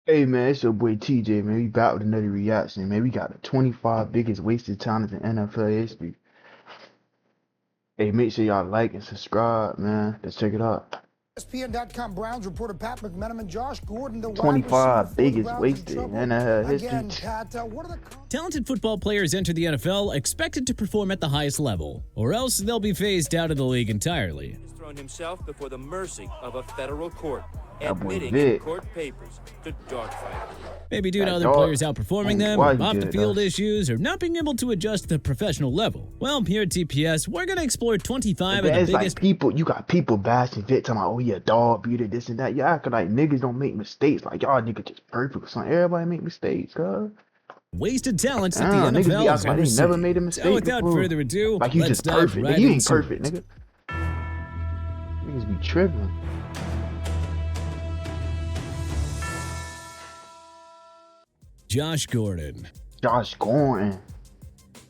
Hey man, it's your boy TJ, man. We back with another reaction, man. We got the 25 biggest wasted talents in NFL history. Hey, make sure y'all like and subscribe, man. Let's check it out. ESPN.com Browns reporter Pat McMenamin and Josh Gordon, the wide receiver 25 for the biggest Browns in wasted in trouble. NFL history. Again, Pat, what are the Talented football players enter the NFL expected to perform at the highest level, or else they'll be phased out of the league entirely. Has thrown himself before the mercy of a federal court, That boy admitting in Vic. court papers to dogfight. Maybe due to That other dog- players outperforming them, why you off the did field that? issues, or not being able to adjust to the professional level. Well, here at TPS, we're going to explore 25 of Man, the it's like biggest you got people bashing Vic talking about, oh, he a dog beater, this and that. You acting like niggas don't make mistakes. Like, y'all niggas just perfect or something. Everybody make mistakes, cuz. wasted talents that Damn, the niggas be NFL has acting like ever they never seen. made a mistake So without before. further ado, Like, you let's just dive perfect. right Nigga, you ain't into perfect, it. nigga. Niggas be tripping. Josh Gordon. Josh Gordon.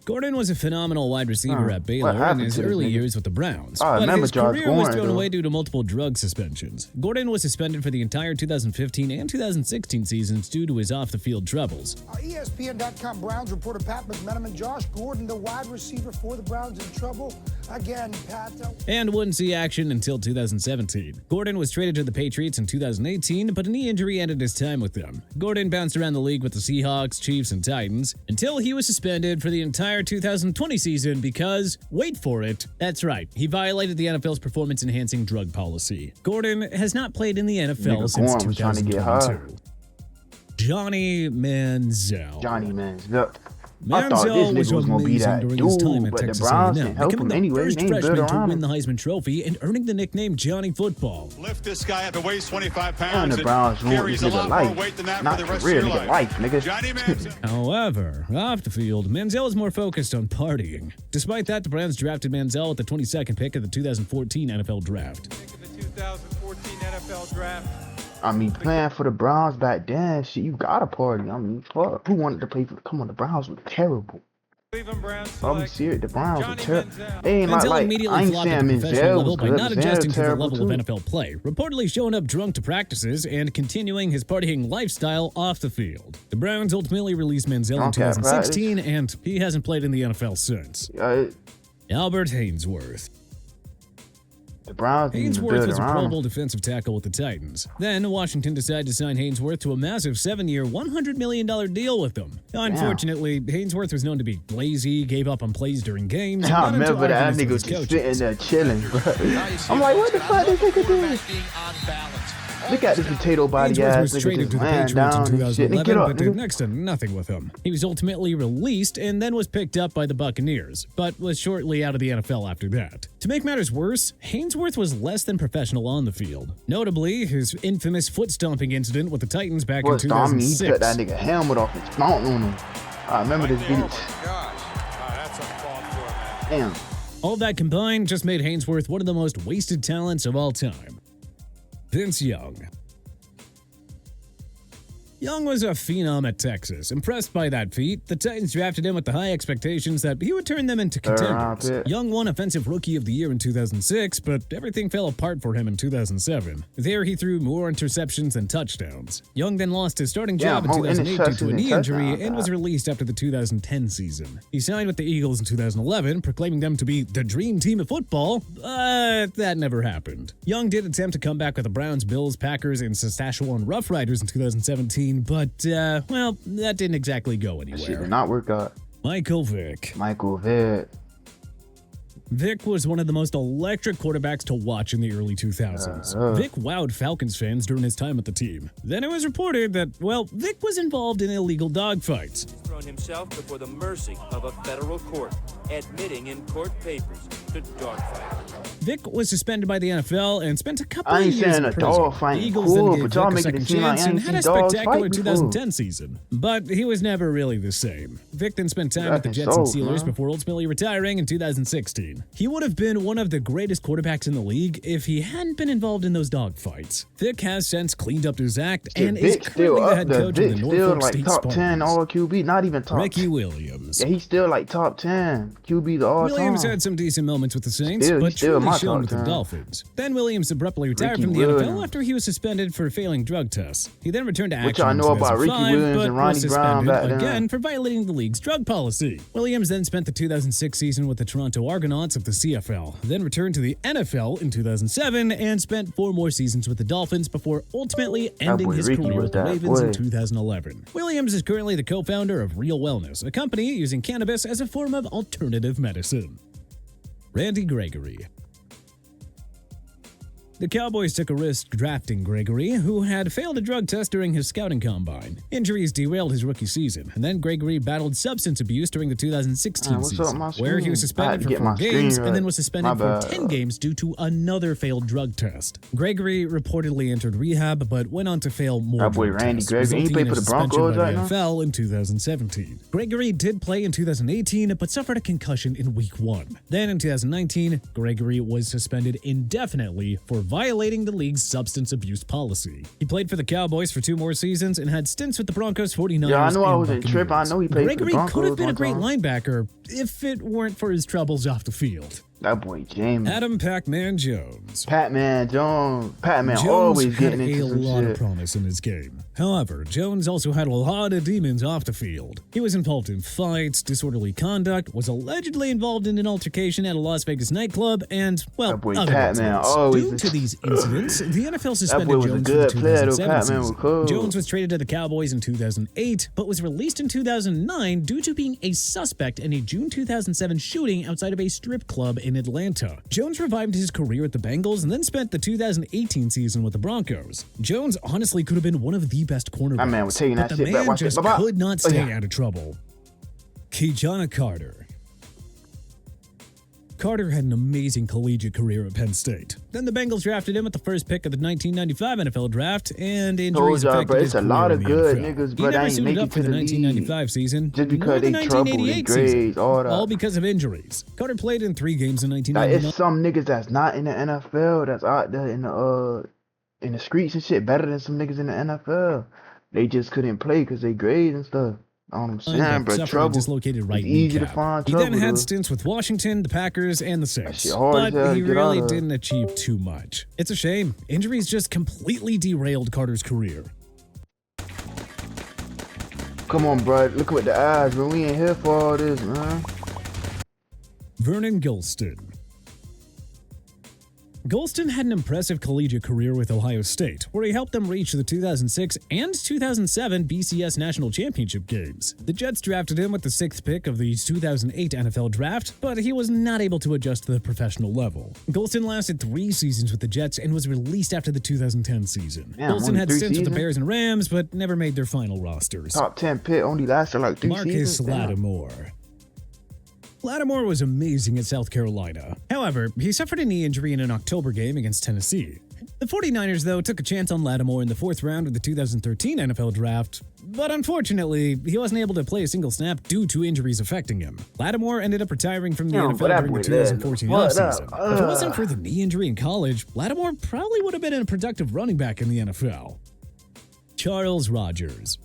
Gordon was a phenomenal wide receiver Huh. at What Baylor in happened his to this early nigga? years with the Browns, I but remember his Josh career was Gordon, thrown though. away due to multiple drug suspensions. Gordon was suspended for the entire 2015 and 2016 seasons due to his off-the-field troubles. ESPN.com Browns reporter Pat McMenamin and Josh Gordon, the wide receiver for the Browns in trouble. Again, Pat. And wouldn't see action until 2017. Gordon was traded to the Patriots in 2018, but a knee injury ended his time with them. Gordon bounced around the league with the Seahawks, Chiefs, and Titans until he was suspended for the entire 2020 season because, wait for it, that's right, he violated the NFL's performance-enhancing drug policy. Gordon has not played in the NFL Nigga since Gordon was trying to get high. 2022. Johnny Manziel. Johnny Manziel. I thought Manziel this was nigga was gonna be amazing that during his time dude, at but the Texas Browns A&M, didn't help becoming him the anyway. first They ain't built freshman to around win the him. Heisman Trophy and earning the nickname Johnny Football. Lift this guy up. It weighs 25 And pounds. the Browns It ruined carries this a nigga lot more life. weight than that Not for the rest career, of your nigga, life. life, nigga. Johnny Manziel. However, off the field, Manziel is more focused on partying. Despite that, the Browns drafted Manziel at the 22nd pick of the 2014 NFL Draft. In the 2014 NFL Draft. I mean, playing for the Browns back then, shit, you gotta party. I mean, fuck. Who wanted to play for? Come on, the Browns were terrible. Cleveland Browns I'll be select serious. The Browns were Johnny terrible. Manziel. They ain't Manziel like I immediately ain't flopped at saying the professional Manziel level was by good. not Manziel adjusting to the terrible level of too. NFL play, reportedly showing up drunk to practices and continuing his partying lifestyle off the field. The Browns ultimately released Manziel in Drunk at 2016, and he hasn't played in the NFL since. Albert Hainsworth. The Browns didn't even Hainsworth build was a Pro around Bowl him. defensive tackle with the Titans. Then Washington decided to sign Hainsworth to a massive 7-year, $100 million deal with them. Unfortunately, Hainsworth was known to be lazy, gave up on plays during games, and I got into remember that arguments nigga with was his just coaches. sitting there chilling, bro. I'm like, what the fuck this nigga doing? Look at this potato body Hainsworth ass was nigga traded just to the laying Patriots in down and shit. Nigga, get 2011, up, but did nigga. next to nothing with him. He was ultimately released and then was picked up by the Buccaneers, but was shortly out of the NFL after that. To make matters worse, Hainsworth was less than professional on the field. Notably, his infamous foot-stomping incident with the Titans back in What, I mean, he 2006. took that nigga helmet off and stomped on him. I remember this video. That's uncalled for, man. Damn. All that combined just made Hainsworth one of the most wasted talents of all time. Vince Young. Young was a phenom at Texas. Impressed by that feat, the Titans drafted him with the high expectations that he would turn them into round contenders. pick. Young won Offensive Rookie of the Year in 2006, but everything fell apart for him in 2007. There, he threw more interceptions than touchdowns. Young then lost his starting Yeah, job in more 2008 due to a interceptions knee than injury touchdowns. and was released after the 2010 season. He signed with the Eagles in 2011, proclaiming them to be the dream team of football, but that never happened. Young did attempt to come back with the Browns, Bills, Packers, and Saskatchewan Roughriders in 2017, but, well, that didn't exactly go That shit did anywhere. not work out. Michael Vick. Michael Vick. Vic was one of the most electric quarterbacks to watch in the early 2000s. Vic wowed Falcons fans during his time with the team. Then it was reported that, well, Vic was involved in illegal dogfights. Has thrown himself before the mercy of a federal court, admitting in court papers to dogfight. Vic was suspended by the NFL and spent a couple I of ain't years saying in a prison. dog fight The Eagles cool, then gave but y'all Vic a making second it seem like chance I and ain't had a seen dogs spectacular fight before. 2010 season. But he was never really the same. Vic then spent time with the Reckon Jets and so, Steelers man. before ultimately retiring in 2016. He would have been one of the greatest quarterbacks in the league if he hadn't been involved in those dogfights. Vic has since cleaned up his act and is Vic still currently the up head there. coach of the Vic still Norfolk like State top 10 Spartans. all QB, not even top Ricky 10. Williams. Yeah, he's still like top 10. QBs of all Williams time. had some decent moments with the Saints, Still- but he's still truly my shone top with the 10. Dolphins. Then Williams abruptly retired Ricky from the Williams. NFL after he was suspended for failing drug tests. He then returned to What action y'all in know about Ricky 2005, Williams but and was Ronnie Brown suspended back then? again for violating the league's drug policy. Williams then spent the 2006 season with the Toronto Argonauts of the CFL, then returned to the NFL in 2007 and spent 4 more seasons with the Dolphins before ultimately ending boy his Ricky career was with the that Ravens in boy. 2011. Williams is currently the co-founder of Real Wellness, a company using cannabis as a form of alternative medicine. Randy Gregory. The Cowboys took a risk drafting Gregory, who had failed a drug test during his scouting combine. Injuries derailed his rookie season, and then Gregory battled substance abuse during the 2016 What's up, season, my where he was screen? I had suspended to for get 4 my screen games right. and then was suspended My for bad. 10 games due to another failed drug test. Gregory reportedly entered rehab, but went on to fail more That boy drug Randy tests, Gregory, he resulting play in for a the suspension Broncos by right the now? NFL in 2017. Gregory did play in 2018, but suffered a concussion in Week 1. Then in 2019, Gregory was suspended indefinitely for violating the league's substance abuse policy. He played for the Cowboys for 2 more seasons and had stints with the Broncos, 49ers, Yeah, I know I and wasn't tripping. I Buccaneers. know he played for the Gregory Broncos could have been a one great time. linebacker if it weren't for his troubles off the field. That boy James. Adam Pac-Man Jones. Patman Jones. Patman Jones always had getting a into some lot of shit. promise in his game. However, Jones also had a lot of demons off the field. He was involved in fights, disorderly conduct, was allegedly involved in an altercation at a Las Vegas nightclub, and, well, That boy other Pac-Man incidents. always Due to these incidents, the NFL suspended boy was a Jones good for the player, though. 2007 Pac-Man was season. cool. Jones was traded to the Cowboys in 2008, but was released in 2009 due to being a suspect in a June 2007 shooting outside of a strip club in Atlanta. Jones revived his career with the Bengals and then spent the 2018 season with the Broncos. Jones honestly could have been one of the best cornerbacks, That man was taking but that the shit back. man Watch it. just Bye-bye. could not Oh, stay yeah. out of trouble. Keyjana Carter. Carter had an amazing collegiate career at Penn State. Then the Bengals drafted him at the first pick of the 1995 NFL draft, and injuries Told y'all, affected bro, his it's a career lot in of the good NFL. niggas, He but never ain't suited make up it for to the the league. 1995 season, Just because nor the they trouble their 1988 grades, season, all that. all because of injuries. Carter played in 3 games in Like 1999. it's some niggas that's not in the NFL that's out there in the streets and shit better than some niggas in the NFL. They just couldn't play because they grades and stuff. I don't But understand, bro. suffered a Trouble. dislocated right It's easy to kneecap. find He trouble. then had though. stints with Washington, the Packers, and the Saints, shit hard as but hell he to get really out of. didn't achieve too much. It's a shame. Injuries just completely derailed Carter's career. Come on, bro. Look at the eyes, bro. We ain't here for all this, man. Vernon Gholston. Gholston had an impressive collegiate career with Ohio State, where he helped them reach the 2006 and 2007 BCS National Championship games. The Jets drafted him with the 6th pick of the 2008 NFL Draft, but he was not able to adjust to the professional level. Gholston lasted 3 seasons with the Jets and was released after the 2010 season. Damn, Gholston only had 3 stints with the seasons? Bears and Rams, but never made their final rosters. Top 10 pick only lasted like 3 Marcus seasons. Damn. Lattimore. Lattimore was amazing at South Carolina. However, he suffered a knee injury in an October game against Tennessee. The 49ers, though, took a chance on Lattimore in the 4th round of the 2013 NFL Draft, but unfortunately, he wasn't able to play a single snap due to injuries affecting him. Lattimore ended up retiring from the Damn, but NFL that during the boy dead. 2014 What up? offseason. If it wasn't for the knee injury in college, Lattimore probably would have been a productive running back in the NFL. Charles Rogers.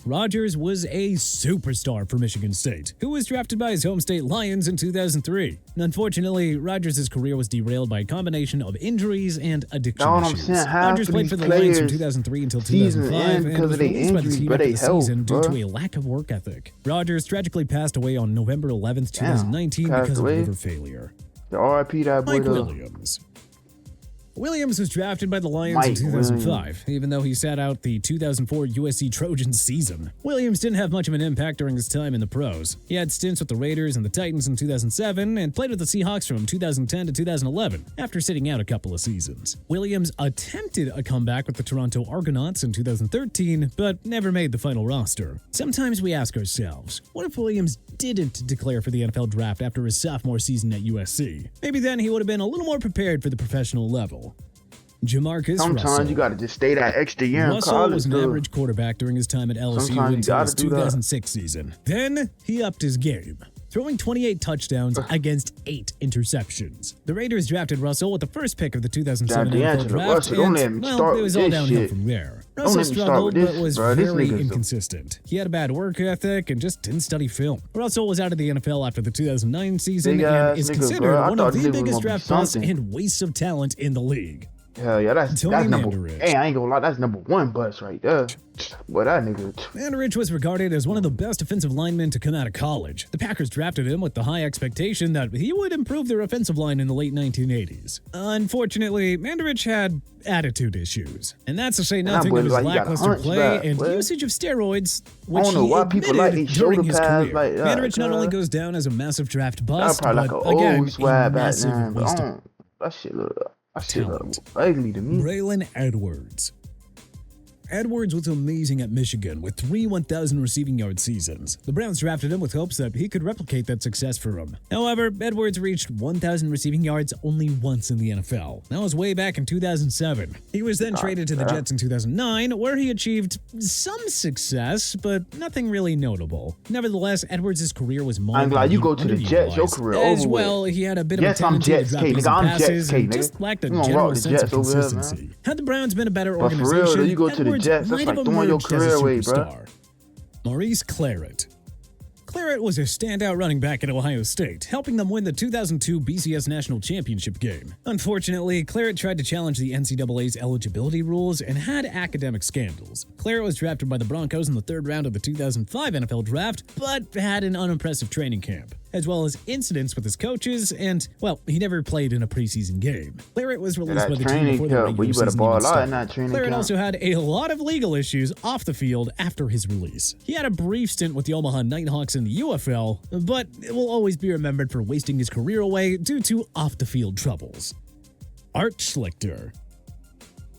Rogers was a superstar for Michigan State, who was drafted by his home state Lions in 2003. Unfortunately, Rogers' career was derailed by a combination of injuries and addiction Know what I'm issues. saying? Half Rogers of played these for the Lions from players 2003 until season 2005 end and because was of their released by the injuries, team but after they the health, season due bro. to a lack of work ethic. Rogers tragically passed away on November 11th, Damn, 2019 passed because of away? liver failure. The RIP that boy Mike though. Williams. Williams was drafted by the Lions Mike in 2005, even though he sat out the 2004 USC Trojans season. Williams didn't have much of an impact during his time in the pros. He had stints with the Raiders and the Titans in 2007 and played with the Seahawks from 2010 to 2011 after sitting out a couple of seasons. Williams attempted a comeback with the Toronto Argonauts in 2013, but never made the final roster. Sometimes we ask ourselves, what if Williams didn't declare for the NFL draft after his sophomore season at USC? Maybe then he would have been a little more prepared for the professional level. Jamarcus Sometimes Russell. you gotta just stay that extra year in Russell college. was an dude. average quarterback during his time at LSU Sometimes you until gotta his do that. 2006 season. Then he upped his game. throwing 28 touchdowns against 8 interceptions. The Raiders drafted Russell with the first pick of the 2007 NFL D'Angelo draft, Russell, don't let and, me well, start it was with all this downhill shit. from there. Don't Russell let me start struggled, with this, but was bro. This very nigga's a- inconsistent. He had a bad work ethic and just didn't study film. Russell was out of the NFL after the 2009 season Big and ass is nigga, considered bro. I one thought of this the nigga was biggest gonna be draft busts something. and wastes of talent in the league. Hell yeah, that's Tony number. Mandarich. Hey, I ain't gonna lie, that's number 1 bust right there. Boy, that nigga. Mandarich was regarded as one of the best offensive linemen to come out of college. The Packers drafted him with the high expectation that he would improve their offensive line in the late 1980s. Unfortunately, Mandarich had attitude issues, and that's to say nothing boy of his like he got a lackluster play hunchback, and boy. usage of steroids, which don't know he why people like admitted these during shoulder his pads career. like that, Mandarich not only cuz. goes down as a massive draft That bust, probably but like an again, old a swag back massive then, but waste I of don't. That shit look talent. ugly to me. Braylon Edwards. Edwards was amazing at Michigan with 3 1,000 receiving yard seasons. The Browns drafted him with hopes that he could replicate that success for him. However, Edwards reached 1,000 receiving yards only once in the NFL. That was way back in 2007. He was then traded to the Jets in 2009, where he achieved some success, but nothing really notable. Nevertheless, Edwards' career was marred I'm by glad you being go to the Jets, your underutilized. career As over well, with. he had a bit Yes, of a I'm tendency to Jets drop K, easy nigga. I'm passes Jets K, and nigga. just lacked a You gonna general rock the sense of Jets over here, man. consistency. Had the Browns been a better But for real, organization, though, you go to the Edwards Jets, that's might like have throwing your emerged as a career away, bro. superstar. Maurice Claret. Claret was a standout running back at Ohio State, helping them win the 2002 BCS National Championship game. Unfortunately, Claret tried to challenge the NCAA's eligibility rules and had academic scandals. Claret was drafted by the Broncos in the 3rd round of the 2005 NFL Draft, but had an unimpressive training camp, as well as incidents with his coaches, and, well, he never played in a preseason game. Claret was released that by the team training before the camp, regular but you better season ball even out in started. that training Claret camp. also had a lot of legal issues off the field after his release. He had a brief stint with the Omaha Nighthawks in the UFL, but will always be remembered for wasting his career away due to off-the-field troubles. Art Schlichter.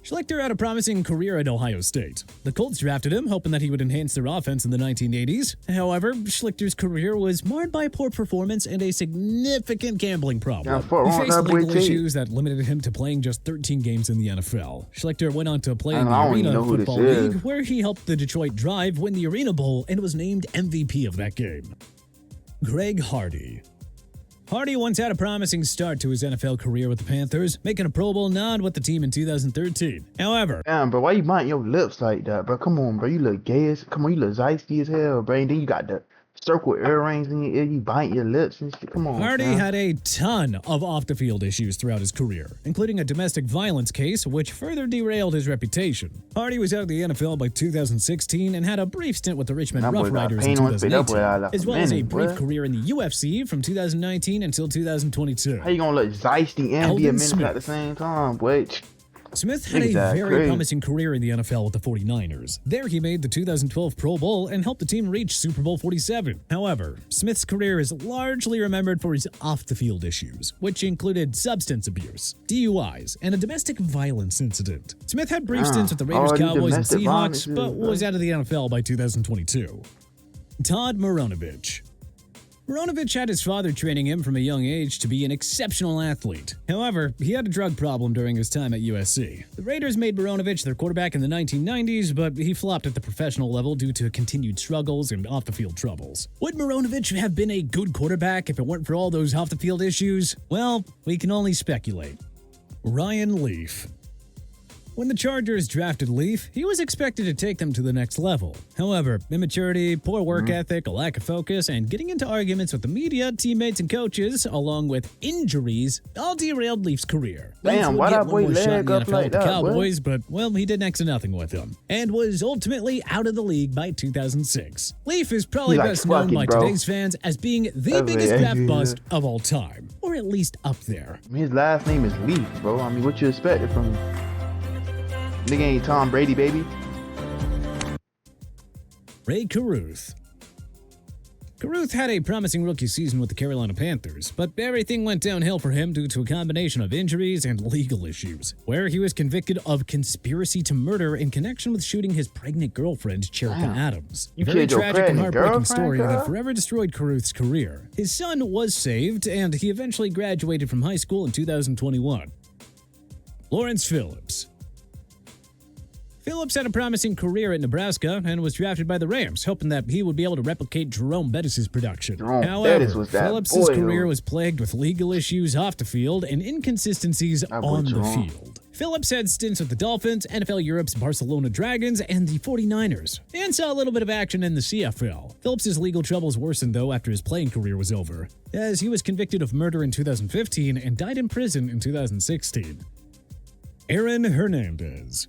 Schlichter had a promising career at Ohio State. The Colts drafted him, hoping that he would enhance their offense in the 1980s. However, Schlichter's career was marred by poor performance and a significant gambling problem. Yeah, fuck He wrong with faced that boy legal T. issues that limited him to playing just 13 games in the NFL. Schlichter went on to play in the I don't even Arena know who this Football is. League, where he helped the Detroit Drive win the Arena Bowl and was named MVP of that game. Greg Hardy. Hardy once had a promising start to his NFL career with the Panthers, making a Pro Bowl nod with the team in 2013. However, Damn, bro, why you biting your lips like that, bro? Come on, bro. You look gay as, come on, you look zeisty as hell, bro. And then you got the circle earrings in your ear, you bite your lips and shit. Come on, Hardy man. had a ton of off-the-field issues throughout his career, including a domestic violence case which further derailed his reputation. Hardy was out of the NFL by 2016 and had a brief stint with the Richmond That boy Rough got Riders in pain on his face. That boy out 2018, like as a well as a minute, brief boy. career in the UFC from 2019 until 2022. How you gonna look zeisty and be a Alvin minister Smith. at the same time, boy? Smith had a Exactly. very promising career in the NFL with the 49ers. There he made the 2012 Pro Bowl and helped the team reach Super Bowl 47. However, Smith's career is largely remembered for his off-the-field issues, which included substance abuse, DUIs, and a domestic violence incident. Smith had brief stints with the Raiders, all these Cowboys, and domestic Seahawks, violences, but was bro. out of the NFL by 2022. Todd Moronovich. Moronovich had his father training him from a young age to be an exceptional athlete. However, he had a drug problem during his time at USC. The Raiders made Moronovich their quarterback in the 1990s, but he flopped at the professional level due to continued struggles and off-the-field troubles. Would Moronovich have been a good quarterback if it weren't for all those off-the-field issues? Well, we can only speculate. Ryan Leaf. When the Chargers drafted Leaf, he was expected to take them to the next level. However, immaturity, poor work ethic, a lack of focus, and getting into arguments with the media, teammates, and coaches, along with injuries, all derailed Leaf's career. Damn, Leaf why would get that one boy more shot in leg the up NFL like with the that, boy? Cowboys, but, well, he did next to nothing with them, and was ultimately out of the league by 2006. Leaf is probably He's like, best known "Fuck it, by bro." today's fans as being the That's biggest it, draft yeah. bust of all time, or at least up there. I mean, his last name is Leaf, bro. I mean, what you expected from him? Nigga ain't Tom Brady, baby. Ray Caruth. Caruth had a promising rookie season with the Carolina Panthers, but everything went downhill for him due to a combination of injuries and legal issues, where he was convicted of conspiracy to murder in connection with shooting his pregnant girlfriend, Cherika Damn. Adams. You A very killed your tragic and pregnant heartbreaking girlfriend, story girl? that forever destroyed Caruth's career. His son was saved, and he eventually graduated from high school in 2021. Lawrence Phillips. Phillips had a promising career at Nebraska and was drafted by the Rams, hoping that he would be able to replicate Jerome Bettis' production. Jerome However, Bettis was that Phillips' boy, career though. was plagued with legal issues off the field and inconsistencies That boy on the Jerome. field. Phillips had stints with the Dolphins, NFL Europe's Barcelona Dragons, and the 49ers, and saw a little bit of action in the CFL. Phillips' legal troubles worsened, though, after his playing career was over, as he was convicted of murder in 2015 and died in prison in 2016. Aaron Hernandez.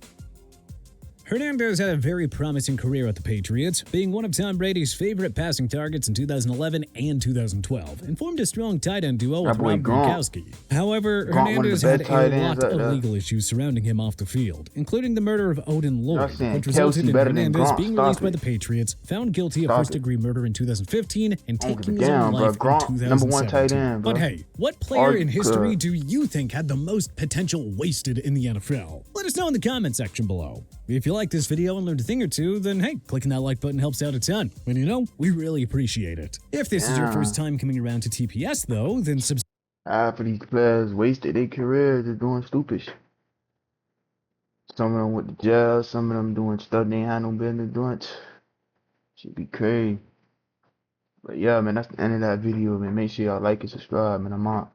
Hernandez had a very promising career at the Patriots, being one of Tom Brady's favorite passing targets in 2011 and 2012, and formed a strong tight end duo with That boy Rob Gronk. Gronkowski. However, Gronk, one of the Hernandez best had tight a ends lot out of there. legal issues surrounding him off the field, including the murder of Odin Lloyd, saying which Kelsey resulted in better than Hernandez Gronk. being Stop released by it. the Patriots, found guilty of Stop it. first-degree murder in 2015, and Don't give taking a his own damn, bro. life in Gronk, 2017. number one tight end, bro. But hey, what player in Argue, history do you think had the most potential wasted in the NFL? Let us know in the comment section below. If you like this video and learned a thing or two, then hey, clicking that like button helps out a ton. And you know, we really appreciate it. If this is your Yeah. first time coming around to TPS though, then subscribe. Half of these players wasted their careers just doing stupid shit. Some of them went to jail, some of them doing stuff they ain't had no business doing. Should be crazy. But yeah, man, that's the end of that video, man. Make sure y'all like and subscribe, man. I'm out.